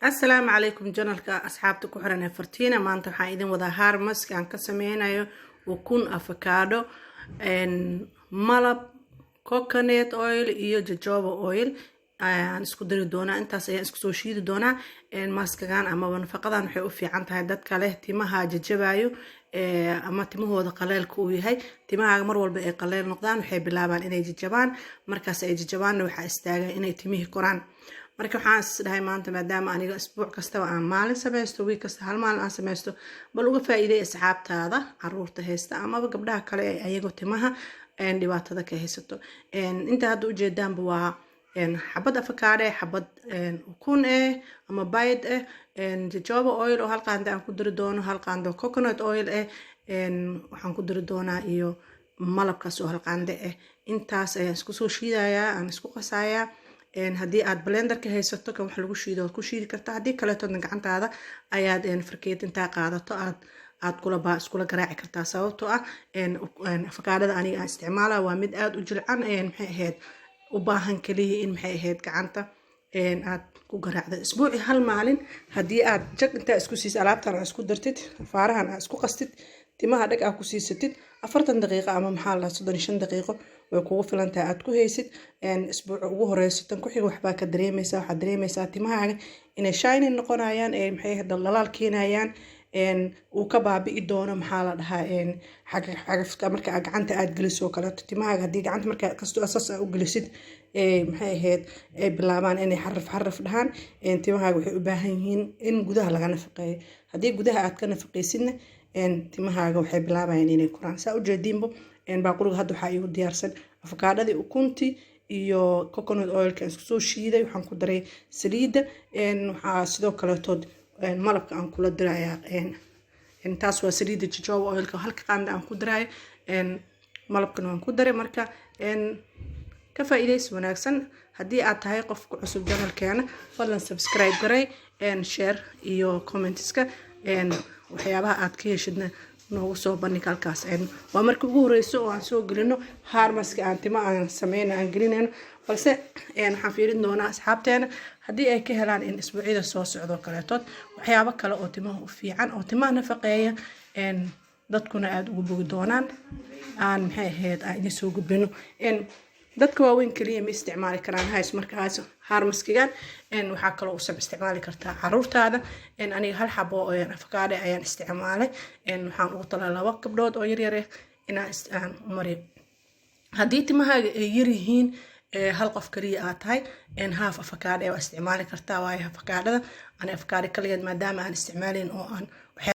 السلام عليكم جنالك أصحابتك وحرنا فرتينا ما أنت حايدين وذا هارمس كان كسمينا وكون أفوكادو إن ملب كوكونات أويل إيو جوجوبا أويل aan isku dari doonaa intaas ayaan isku soo shiidi doonaa maskagan ama nafaqadan waxay u fiican tahay dadka leh timaha jajabayo ama timahooda qaleelka uu yahay timaha mar walba ay qaleel noqdaan waxay bilaabaan inay jajabaan markaas ay jajabaanna waxa istaagaa inay timihii koraan marka waxaan isdhahay maanta maadaama aniga isbuuc kasta aan maalin samaysto week kasta hal maalin aan samaysto bal uga faa'iideey asxaabtaada caruurta haysta ama gabdhaha kale ee ayaga timaha dhibaatada ka haysato inta hadda u jeedaanba waa حبة أفكار حبة ukun أما بايد jojoba oil oo halka anda aan ku diri doono halka anda coconut oil waxaan ku diri doonaa iyo malabkaas oo halka anda intaas ayaan isku soo shiidayaa aan isku qasayaa haddii aad blender ka haysato kan wax lagu shiido ku shiidi kartaa haddii kale toona gacantaada ayaad farkeet inta qaadato aad kula garaaci kartaa sababtoo ah afakaadada aniga aan isticmaalaa waa mid aad u jilcan maxay ahayd وباهن كليه إن محي هاد كعنتا aad ku garaacda isbuuci hal maalin hadii aad jag inta isku siis alaabtan aad isku dartid faarahan aad isku qastid timaha dhag aad ku siisatid 40 daqiiqo ama maxaa la 35 daqiiqo way kugu filan tahay aad ku haysid isbuuc ugu horeyso tan ku xiga waxba ka dareemaysaa waxa dareemaysaa timahaaga inay shiny noqonayaan maxay dhalalaal keenayaan uu ka baabi'i doono maxaa la dhahaa xagafka marka gacanta aad geliso kale timahaaga hadii gacanta marka kasto asaas u gelisid maxay ahayd bilaabaan inay xaraf dhahaan timahaaga waxay u baahan yihiin in gudaha laga nafaqeeyo hadii gudaha aad ka nafaqeysidna timahaaga waxay bilaabayaan inay koraan saa u jeedinbo baaquriga hadda waxa igu diyaarsan afakaadadii ukunti iyo coconut oil ka isku soo shiiday waxaan ku daray saliida waxa sidoo kale tood malabka aan kula dirayaa intaas waa saliida jojoba oil ka halka qaanda aan ku dirayo malabkan waan ku daray marka ka faa'iideys wanaagsan hadii aad tahay qof ku cusub channelkeena fadlan subscribe garay share iyo comments-ka waxyaabaha aad ka heshidna noogu soo bandhig halkaas waa markii ugu horeyso oo aan soo gelino harmaska aan tima aan sameeyna aan gelinayno balse waxaan fiirin doonaa asxaabteena hadii ay ka helaan in isbuucida soo socdo kaleetood waxyaabo kale oo timaha u fiican oo timaha nafaqeeya dadkuna aad ugu bogi doonaan aan maxay ahayd aan idin soo gudbino dadka waaweyn kaliya ma isticmaali karaan hays markaas harmaskigan waxa kale oo isticmaali kartaa caruurtaada aniga hal xabo oo afakaade ayaan isticmaalay waxaan ugu talaa laba gabdhood oo yar yar inaan umari hadii timahaaga ay yar yihiin hal qof kaliya aad tahay half afakaade waa isticmaali kartaa waayo afakaadada ani afakaade kaliya maadaama aan isticmaalin oo aan